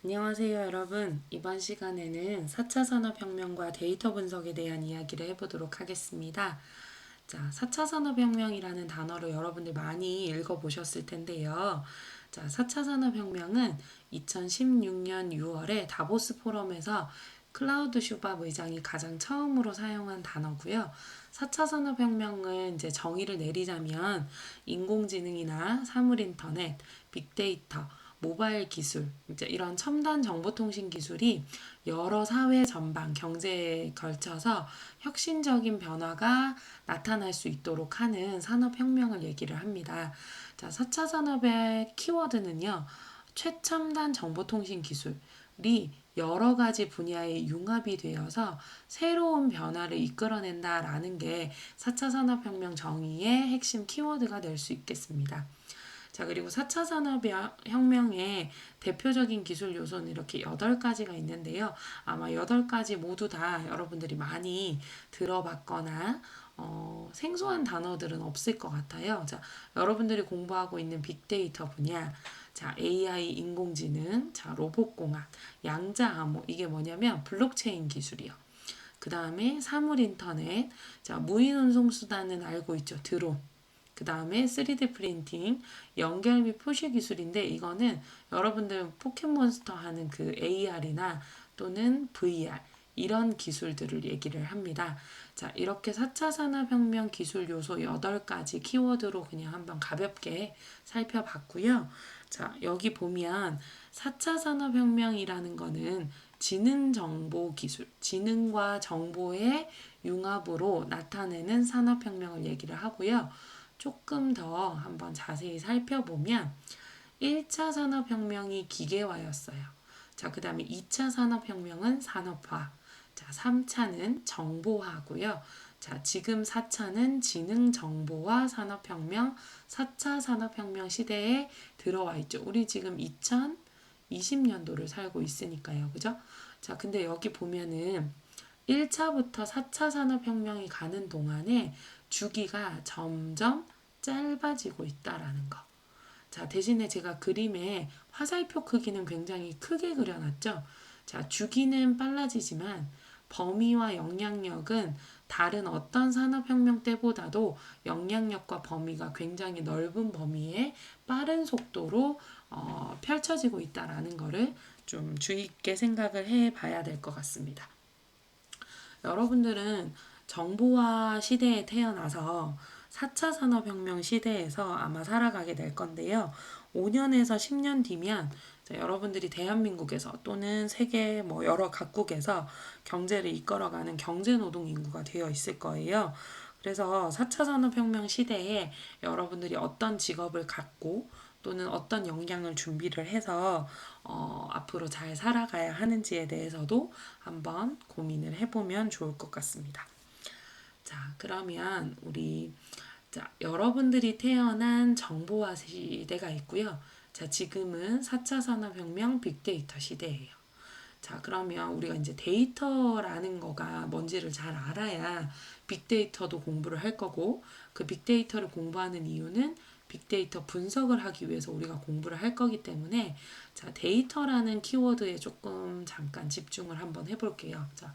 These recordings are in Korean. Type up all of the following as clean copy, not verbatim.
안녕하세요, 여러분. 이번 시간에는 4차 산업혁명과 데이터 분석에 대한 이야기를 해보도록 하겠습니다. 자, 4차 산업혁명이라는 단어를 여러분들 많이 읽어보셨을 텐데요. 자, 4차 산업혁명은 2016년 6월에 다보스 포럼에서 클라우드 슈밥 의장이 가장 처음으로 사용한 단어고요. 4차 산업혁명은 이제 정의를 내리자면 인공지능이나 사물인터넷, 빅데이터, 모바일 기술, 이제 이런 첨단 정보통신 기술이 여러 사회 전반, 경제에 걸쳐서 혁신적인 변화가 나타날 수 있도록 하는 산업혁명을 얘기를 합니다. 자, 4차 산업의 키워드는요, 최첨단 정보통신 기술이 여러 가지 분야의 융합이 되어서 새로운 변화를 이끌어낸다라는 게 4차 산업혁명 정의의 핵심 키워드가 될 수 있겠습니다. 자, 그리고 4차 산업혁명의 대표적인 기술 요소는 이렇게 8가지가 있는데요. 아마 8가지 모두 다 여러분들이 많이 들어봤거나 생소한 단어들은 없을 것 같아요. 자, 여러분들이 공부하고 있는 빅데이터 분야, 자, AI 인공지능, 자, 로봇공학, 양자암호, 이게 뭐냐면 블록체인 기술이요. 그 다음에 사물인터넷, 자, 무인운송수단은 알고 있죠. 드론. 그 다음에 3D 프린팅, 연결 및 표시 기술인데 이거는 여러분들 포켓몬스터 하는 그 AR이나 또는 VR 이런 기술들을 얘기를 합니다. 자, 이렇게 4차 산업혁명 기술 요소 8가지 키워드로 그냥 한번 가볍게 살펴봤고요. 자, 여기 보면 4차 산업혁명이라는 거는 지능 정보 기술, 지능과 정보의 융합으로 나타내는 산업혁명을 얘기를 하고요. 조금 더 한번 자세히 살펴보면 1차 산업혁명이 기계화였어요. 자, 그 다음에 2차 산업혁명은 산업화. 자, 3차는 정보화고요. 자, 지금 4차는 지능정보화 산업혁명, 4차 산업혁명 시대에 들어와 있죠. 우리 지금 2020년도를 살고 있으니까요. 그죠? 자, 근데 여기 보면은 1차부터 4차 산업혁명이 가는 동안에 주기가 점점 짧아지고 있다라는 거. 자, 대신에 제가 그림에 화살표 크기는 굉장히 크게 그려놨죠. 자, 주기는 빨라지지만 범위와 영향력은 다른 어떤 산업혁명 때보다도 영향력과 범위가 굉장히 넓은 범위에 빠른 속도로 펼쳐지고 있다라는 거를 좀 주의 있게 생각을 해 봐야 될 것 같습니다. 여러분들은 정보화 시대에 태어나서 4차 산업혁명 시대에서 아마 살아가게 될 건데요. 5년에서 10년 뒤면 여러분들이 대한민국에서 또는 세계 뭐 여러 각국에서 경제를 이끌어가는 경제노동 인구가 되어 있을 거예요. 그래서 4차 산업혁명 시대에 여러분들이 어떤 직업을 갖고 또는 어떤 역량을 준비를 해서 앞으로 잘 살아가야 하는지에 대해서도 한번 고민을 해보면 좋을 것 같습니다. 자, 그러면 우리 자, 여러분들이 태어난 정보화 시대가 있고요. 자, 지금은 4차 산업혁명 빅데이터 시대예요. 자, 그러면 우리가 이제 데이터라는 거가 뭔지를 잘 알아야 빅데이터도 공부를 할 거고, 그 빅데이터를 공부하는 이유는 빅데이터 분석을 하기 위해서 우리가 공부를 할 거기 때문에, 자, 데이터라는 키워드에 조금 잠깐 집중을 한번 해볼게요. 자,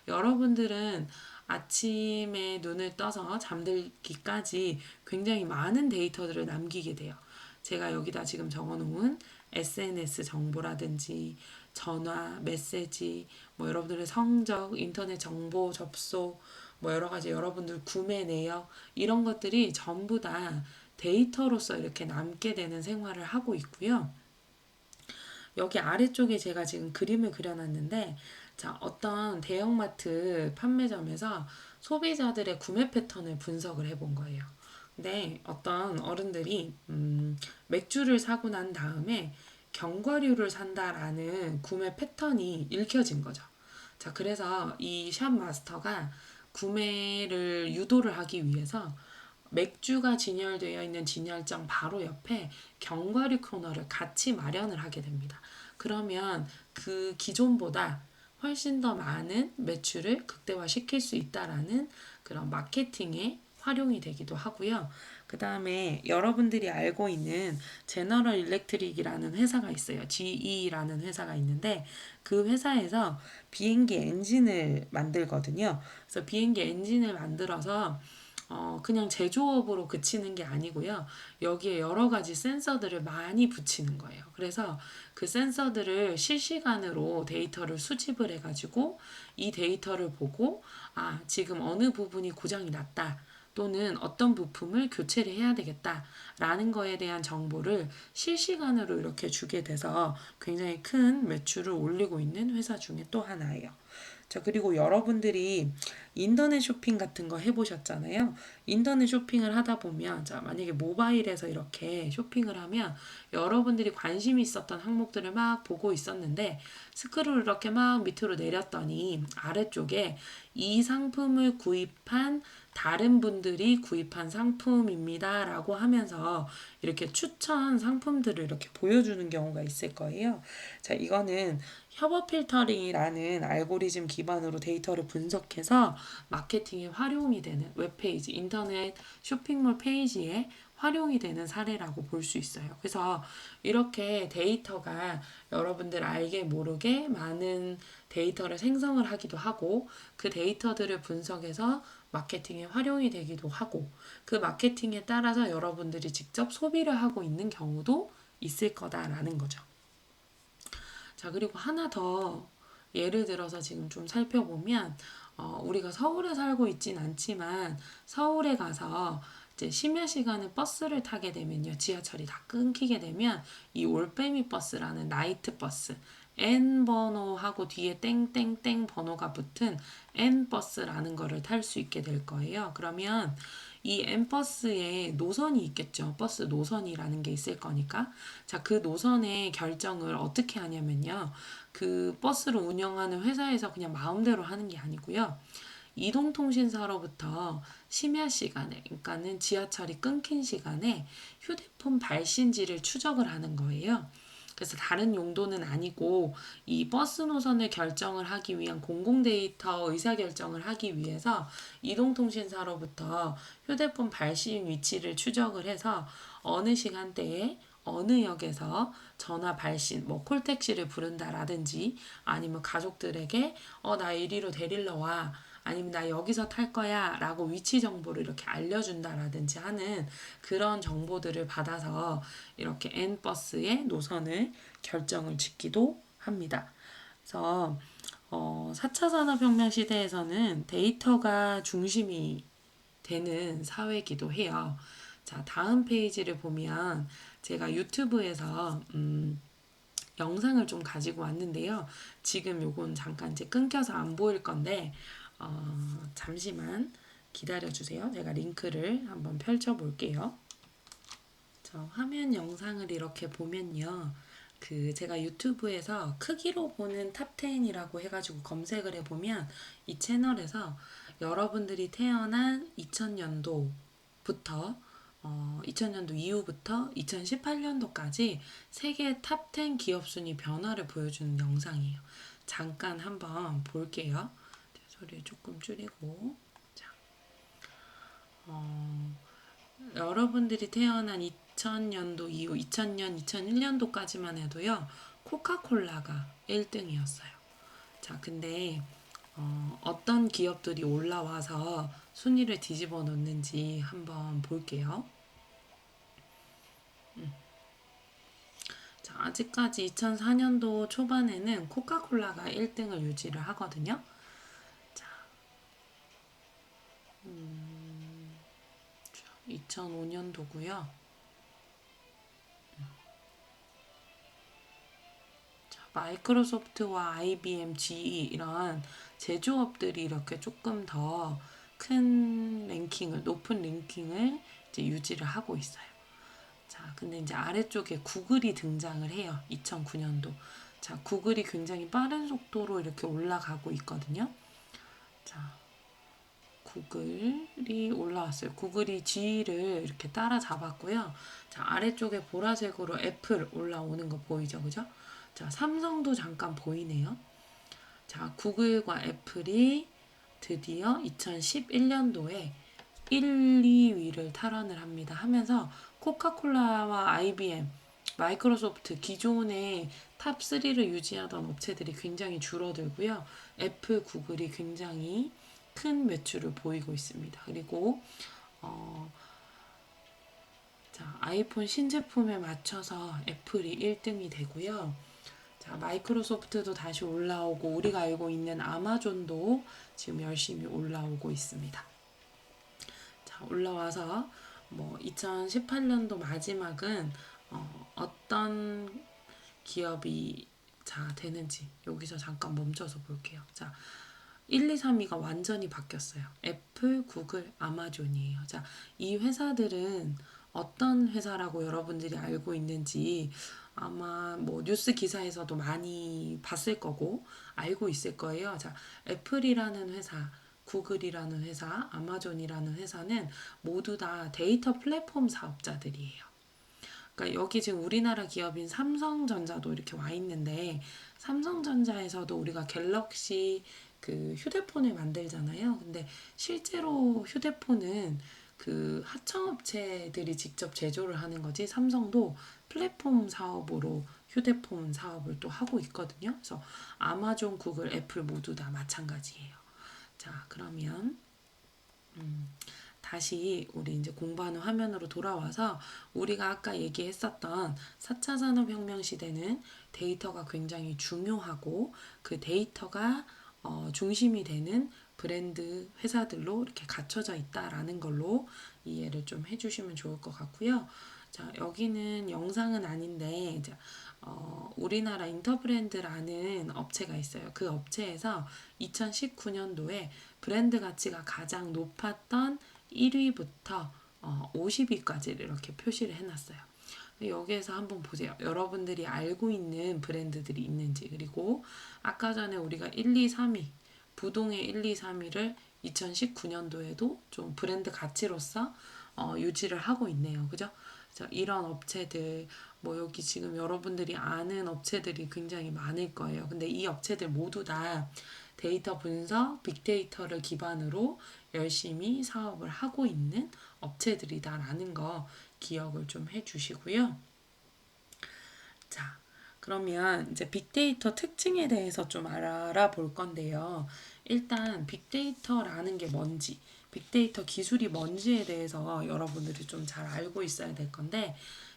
여러분들은 아침에 눈을 떠서 잠들기까지 굉장히 많은 데이터들을 남기게 돼요. 제가 여기다 지금 적어놓은 SNS 정보라든지 전화, 메시지, 뭐 여러분들의 성적, 인터넷 정보 접속, 뭐 여러 가지 여러분들 구매 내역 이런 것들이 전부 다 데이터로서 이렇게 남게 되는 생활을 하고 있고요. 여기 아래쪽에 제가 지금 그림을 그려놨는데, 자, 어떤 대형마트 판매점에서 소비자들의 구매 패턴을 분석을 해본 거예요. 근데 어떤 어른들이 맥주를 사고 난 다음에 견과류를 산다라는 구매 패턴이 읽혀진 거죠. 자, 그래서 이 샵 마스터가 구매를 유도를 하기 위해서 맥주가 진열되어 있는 진열장 바로 옆에 견과류 코너를 같이 마련을 하게 됩니다. 그러면 그 기존보다 훨씬 더 많은 매출을 극대화시킬 수 있다라는 그런 마케팅의 활용이 되기도 하고요. 그 다음에 여러분들이 알고 있는 제너럴 일렉트릭이라는 회사가 있어요. GE라는 회사가 있는데 그 회사에서 비행기 엔진을 만들거든요. 그래서 비행기 엔진을 만들어서 그냥 제조업으로 그치는 게 아니고요. 여기에 여러 가지 센서들을 많이 붙이는 거예요. 그래서 그 센서들을 실시간으로 데이터를 수집을 해가지고 이 데이터를 보고 지금 어느 부분이 고장이 났다. 또는 어떤 부품을 교체를 해야 되겠다라는 거에 대한 정보를 실시간으로 이렇게 주게 돼서 굉장히 큰 매출을 올리고 있는 회사 중에 또 하나예요. 자, 그리고 여러분들이 인터넷 쇼핑 같은 거 해보셨잖아요. 인터넷 쇼핑을 하다 보면, 자, 만약에 모바일에서 이렇게 쇼핑을 하면 여러분들이 관심이 있었던 항목들을 막 보고 있었는데, 스크롤을 이렇게 막 밑으로 내렸더니 아래쪽에 이 상품을 구입한 다른 분들이 구입한 상품입니다. 라고 하면서 이렇게 추천 상품들을 이렇게 보여주는 경우가 있을 거예요. 자, 이거는 협업 필터링이라는 알고리즘 기반으로 데이터를 분석해서 마케팅에 활용이 되는 웹페이지, 인터넷 쇼핑몰 페이지에 활용이 되는 사례라고 볼 수 있어요. 그래서 이렇게 데이터가 여러분들 알게 모르게 많은 데이터를 생성을 하기도 하고 그 데이터들을 분석해서 마케팅에 활용이 되기도 하고 그 마케팅에 따라서 여러분들이 직접 소비를 하고 있는 경우도 있을 거다라는 거죠. 자, 그리고 하나 더 예를 들어서 지금 좀 살펴보면 우리가 서울에 살고 있진 않지만 서울에 가서 이제 심야 시간에 버스를 타게 되면요. 지하철이 다 끊기게 되면 이 올빼미 버스라는 나이트 버스 N 번호하고 뒤에 땡땡땡 번호가 붙은 N 버스라는 거를 탈 수 있게 될 거예요. 그러면 이 N버스에 노선이 있겠죠. 버스 노선이라는 게 있을 거니까. 자, 그 노선의 결정을 어떻게 하냐면요. 그 버스를 운영하는 회사에서 그냥 마음대로 하는 게 아니고요. 이동통신사로부터 심야 시간에, 그러니까는 지하철이 끊긴 시간에 휴대폰 발신지를 추적을 하는 거예요. 그래서 다른 용도는 아니고 이 버스 노선을 결정을 하기 위한 공공 데이터 의사 결정을 하기 위해서 이동통신사로부터 휴대폰 발신 위치를 추적을 해서 어느 시간대에 어느 역에서 전화 발신, 뭐 콜택시를 부른다라든지 아니면 가족들에게 나 이리로 데리러 와. 아니면 나 여기서 탈 거야 라고 위치 정보를 이렇게 알려준다라든지 하는 그런 정보들을 받아서 이렇게 N버스의 노선을 결정을 짓기도 합니다. 그래서 4차 산업혁명 시대에서는 데이터가 중심이 되는 사회이기도 해요. 자, 다음 페이지를 보면 제가 유튜브에서 영상을 좀 가지고 왔는데요. 지금 요건 잠깐 이제 끊겨서 안 보일 건데 잠시만 기다려 주세요. 제가 링크를 한번 펼쳐 볼게요. 저 화면 영상을 이렇게 보면요. 그 제가 유튜브에서 크기로 보는 탑 10이라고 해가지고 검색을 해보면 이 채널에서 여러분들이 태어난 2000년도부터 2000년도 이후부터 2018년도까지 세계 탑 10 기업 순위 변화를 보여주는 영상이에요. 잠깐 한번 볼게요. 소리 조금 줄이고. 자, 여러분들이 태어난 2000년도 이후 2000년, 2001년도까지만 해도요. 코카콜라가 1등이었어요. 자, 근데 어떤 기업들이 올라와서 순위를 뒤집어 놓는지 한번 볼게요. 자, 아직까지 2004년도 초반에는 코카콜라가 1등을 유지를 하거든요. 자, 2005년도고요. 마이크로소프트와 IBM, GE 이런 제조업들이 이렇게 조금 더 큰 랭킹을, 높은 랭킹을 이제 유지를 하고 있어요. 자, 근데 이제 아래쪽에 구글이 등장을 해요. 2009년도. 자, 구글이 굉장히 빠른 속도로 이렇게 올라가고 있거든요. 자, 구글이 올라왔어요. 구글이 G를 이렇게 따라잡았고요. 자, 아래쪽에 보라색으로 애플 올라오는 거 보이죠? 그죠? 자, 삼성도 잠깐 보이네요. 자, 구글과 애플이 드디어 2011년도에 1, 2위를 탈환을 합니다. 하면서 코카콜라와 IBM, 마이크로소프트 기존의 탑 3를 유지하던 업체들이 굉장히 줄어들고요. 애플, 구글이 굉장히 큰 매출을 보이고 있습니다. 그리고 어, 자, 아이폰 신제품에 맞춰서 애플이 1등이 되고요. 자, 마이크로소프트도 다시 올라오고 우리가 알고 있는 아마존도 지금 열심히 올라오고 있습니다. 자, 올라와서 뭐 2018년도 마지막은 어떤 기업이 되는지 여기서 잠깐 멈춰서 볼게요. 자, 1, 2, 3위가 완전히 바뀌었어요. 애플, 구글, 아마존이에요. 자, 이 회사들은 어떤 회사라고 여러분들이 알고 있는지 아마 뭐 뉴스 기사에서도 많이 봤을 거고 알고 있을 거예요. 자, 애플이라는 회사, 구글이라는 회사, 아마존이라는 회사는 모두 다 데이터 플랫폼 사업자들이에요. 그러니까 여기 지금 우리나라 기업인 삼성전자도 이렇게 와 있는데 삼성전자에서도 우리가 갤럭시 그 휴대폰을 만들잖아요. 근데 실제로 휴대폰은 그 하청업체들이 직접 제조를 하는 거지 삼성도 플랫폼 사업으로 휴대폰 사업을 또 하고 있거든요. 그래서 아마존, 구글, 애플 모두 다 마찬가지예요. 자, 그러면 다시 우리 이제 공부하는 화면으로 돌아와서 우리가 아까 얘기했었던 4차 산업혁명 시대는 데이터가 굉장히 중요하고 그 데이터가 중심이 되는 브랜드 회사들로 이렇게 갖춰져 있다라는 걸로 이해를 좀 해주시면 좋을 것 같고요. 자, 여기는 영상은 아닌데 이제 우리나라 인터브랜드라는 업체가 있어요. 그 업체에서 2019년도에 브랜드 가치가 가장 높았던 1위부터 50위까지를 이렇게 표시를 해놨어요. 여기에서 한번 보세요. 여러분들이 알고 있는 브랜드들이 있는지 그리고 아까 전에 우리가 1, 2, 3위 부동의 1, 2, 3위를 2019년도에도 좀 브랜드 가치로서 유지를 하고 있네요. 그죠? 그래서 이런 업체들 뭐 여기 지금 여러분들이 아는 업체들이 굉장히 많을 거예요. 근데 이 업체들 모두 다 데이터 분석, 빅데이터를 기반으로 열심히 사업을 하고 있는 업체들이다라는 거 기억을 좀 해주시고요. 자, 그러면 이제 빅데이터 특징에 대해서 좀 알아볼 건데요. 일단 빅데이터라는 게 뭔지, 빅데이터 기술이 뭔지에 대해서 여러분들이 좀 잘 알고 있어야 될 건데,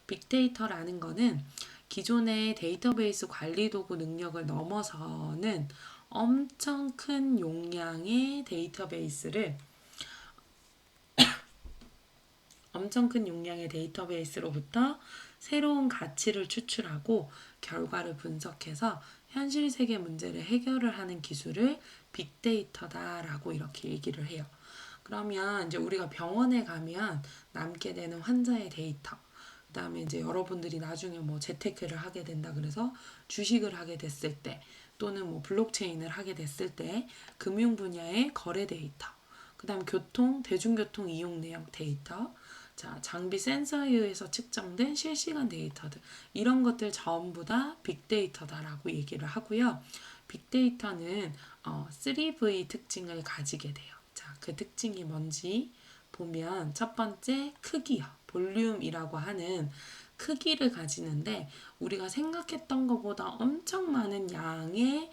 빅데이터라는 거는 기존의 데이터베이스 관리 도구 능력을 넘어서는 엄청 큰 용량의 데이터베이스를 엄청 큰 용량의 데이터베이스로부터 새로운 가치를 추출하고 결과를 분석해서 현실 세계 문제를 해결을 하는 기술을 빅데이터다라고 이렇게 얘기를 해요. 그러면 이제 우리가 병원에 가면 남게 되는 환자의 데이터, 그다음에 이제 여러분들이 나중에 뭐 재테크를 하게 된다 그래서 주식을 하게 됐을 때 또는 뭐 블록체인을 하게 됐을 때 금융 분야의 거래 데이터, 그다음 교통, 대중교통 이용 내역 데이터, 자, 장비 센서에 의해서 측정된 실시간 데이터들 이런 것들 전부 다 빅데이터다라고 얘기를 하고요. 빅데이터는 3V 특징을 가지게 돼요. 자, 그 특징이 뭔지 보면 첫 번째 크기요. 볼륨이라고 하는 크기를 가지는데 우리가 생각했던 것보다 엄청 많은 양의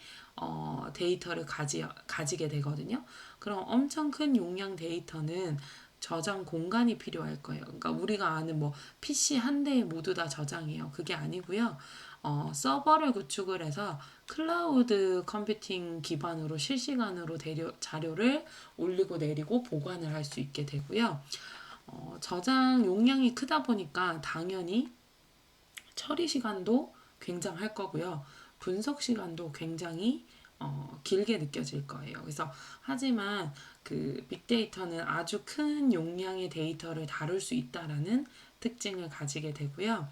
데이터를 가지게 되거든요. 그럼 엄청 큰 용량 데이터는 저장 공간이 필요할 거예요. 그러니까 우리가 아는 뭐 PC 한 대에 모두 다 저장해요. 그게 아니고요. 서버를 구축을 해서 클라우드 컴퓨팅 기반으로 실시간으로 자료를 올리고 내리고 보관을 할 수 있게 되고요. 저장 용량이 크다 보니까 당연히 처리 시간도 굉장할 거고요. 분석 시간도 굉장히 길게 느껴질 거예요. 그래서 하지만 그 빅데이터는 아주 큰 용량의 데이터를 다룰 수 있다라는 특징을 가지게 되고요.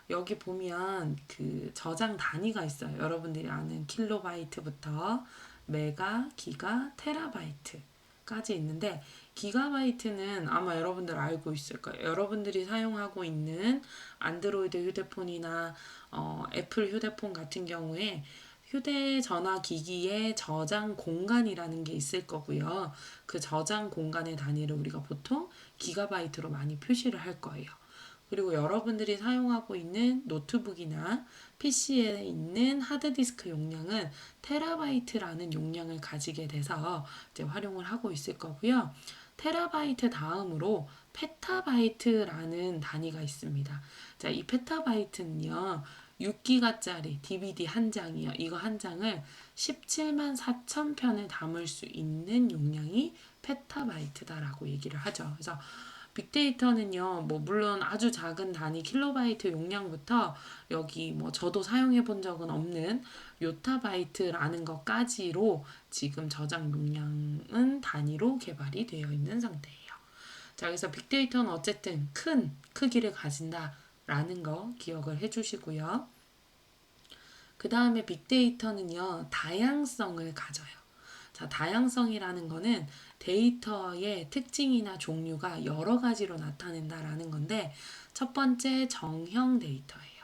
여기 보면 그 저장 단위가 있어요. 여러분들이 아는 킬로바이트부터 메가, 기가, 테라바이트까지 있는데 기가바이트는 아마 여러분들 알고 있을 거예요. 여러분들이 사용하고 있는 안드로이드 휴대폰이나 애플 휴대폰 같은 경우에 휴대전화 기기의 저장 공간이라는 게 있을 거고요. 그 저장 공간의 단위를 우리가 보통 기가바이트로 많이 표시를 할 거예요. 그리고 여러분들이 사용하고 있는 노트북이나 PC에 있는 하드디스크 용량은 테라바이트라는 용량을 가지게 돼서 이제 활용을 하고 있을 거고요. 테라바이트 다음으로 페타바이트라는 단위가 있습니다. 자, 이 페타바이트는요. 6기가짜리 DVD 한 장이요. 이거 한 장을 17만 4천 편을 담을 수 있는 용량이 페타바이트다라고 얘기를 하죠. 그래서 빅데이터는요, 뭐 물론 아주 작은 단위 킬로바이트 용량부터 여기 뭐 저도 사용해 본 적은 없는 요타바이트라는 것까지로 지금 저장 용량은 단위로 개발이 되어 있는 상태예요. 자, 그래서 빅데이터는 어쨌든 큰 크기를 가진다라는 거 기억을 해주시고요. 그 다음에 빅데이터는요, 다양성을 가져요. 자, 다양성이라는 거는 데이터의 특징이나 종류가 여러 가지로 나타낸다라는 건데, 첫 번째 정형 데이터예요.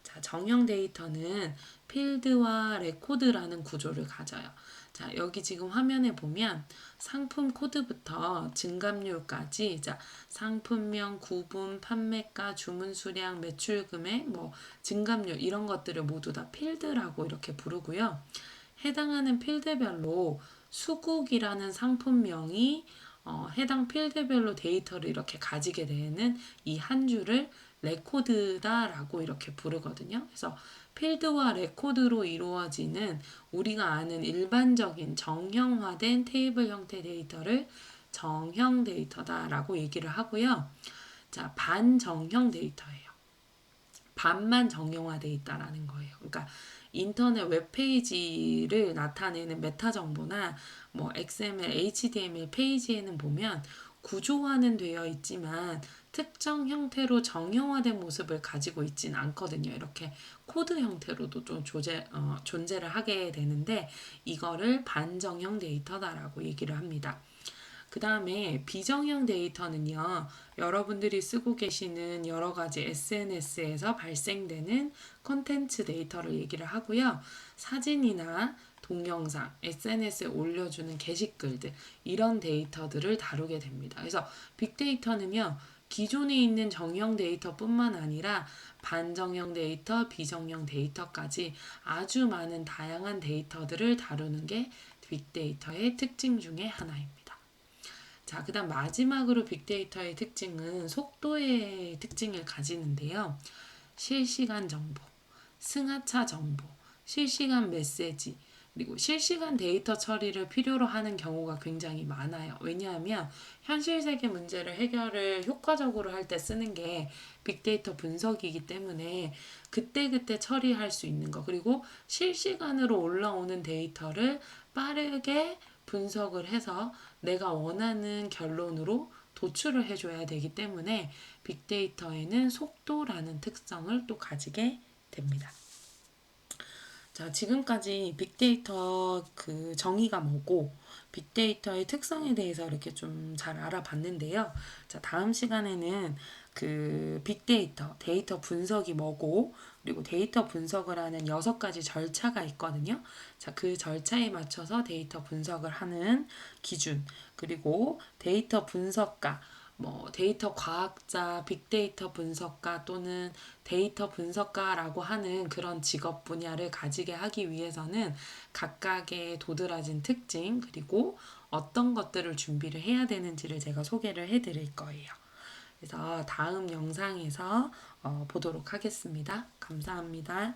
자, 정형 데이터는 필드와 레코드라는 구조를 가져요. 자, 여기 지금 화면에 보면 상품 코드부터 증감률까지, 자, 상품명, 구분, 판매가, 주문 수량, 매출 금액, 뭐 증감률 이런 것들을 모두 다 필드라고 이렇게 부르고요. 해당하는 필드별로 수국이라는 상품명이 해당 필드별로 데이터를 이렇게 가지게 되는 이 한 줄을 레코드다라고 이렇게 부르거든요. 그래서 필드와 레코드로 이루어지는 우리가 아는 일반적인 정형화된 테이블 형태 데이터를 정형 데이터다라고 얘기를 하고요. 자, 반정형 데이터예요. 반만 정형화되어 있다라는 거예요. 그러니까 인터넷 웹페이지를 나타내는 메타 정보나 뭐 XML, HTML 페이지에는 보면 구조화는 되어 있지만 특정 형태로 정형화된 모습을 가지고 있지는 않거든요. 이렇게 코드 형태로도 좀 존재를 하게 되는데 이거를 반정형 데이터다라고 얘기를 합니다. 그 다음에 비정형 데이터는요, 여러분들이 쓰고 계시는 여러 가지 SNS에서 발생되는 콘텐츠 데이터를 얘기를 하고요. 사진이나 동영상, SNS에 올려주는 게시글들, 이런 데이터들을 다루게 됩니다. 그래서 빅데이터는요, 기존에 있는 정형 데이터뿐만 아니라 반정형 데이터, 비정형 데이터까지 아주 많은 다양한 데이터들을 다루는 게 빅데이터의 특징 중에 하나입니다. 자, 그 다음 마지막으로 빅데이터의 특징은 속도의 특징을 가지는데요. 실시간 정보, 승하차 정보, 실시간 메시지, 그리고 실시간 데이터 처리를 필요로 하는 경우가 굉장히 많아요. 왜냐하면 현실 세계 문제를 해결을 효과적으로 할 때 쓰는 게 빅데이터 분석이기 때문에 그때그때 처리할 수 있는 거, 그리고 실시간으로 올라오는 데이터를 빠르게 분석을 해서 내가 원하는 결론으로 도출을 해줘야 되기 때문에 빅데이터에는 속도라는 특성을 또 가지게 됩니다. 자, 지금까지 빅데이터 그 정의가 뭐고 빅데이터의 특성에 대해서 이렇게 좀 잘 알아봤는데요. 자, 다음 시간에는 그 빅데이터, 데이터 분석이 뭐고 그리고 데이터 분석을 하는 6가지 절차가 있거든요. 자, 그 절차에 맞춰서 데이터 분석을 하는 기준, 그리고 데이터 분석가, 뭐 데이터 과학자, 빅데이터 분석가 또는 데이터 분석가라고 하는 그런 직업 분야를 가지게 하기 위해서는 각각의 도드라진 특징 그리고 어떤 것들을 준비를 해야 되는지를 제가 소개를 해드릴 거예요. 그래서 다음 영상에서 보도록 하겠습니다. 감사합니다.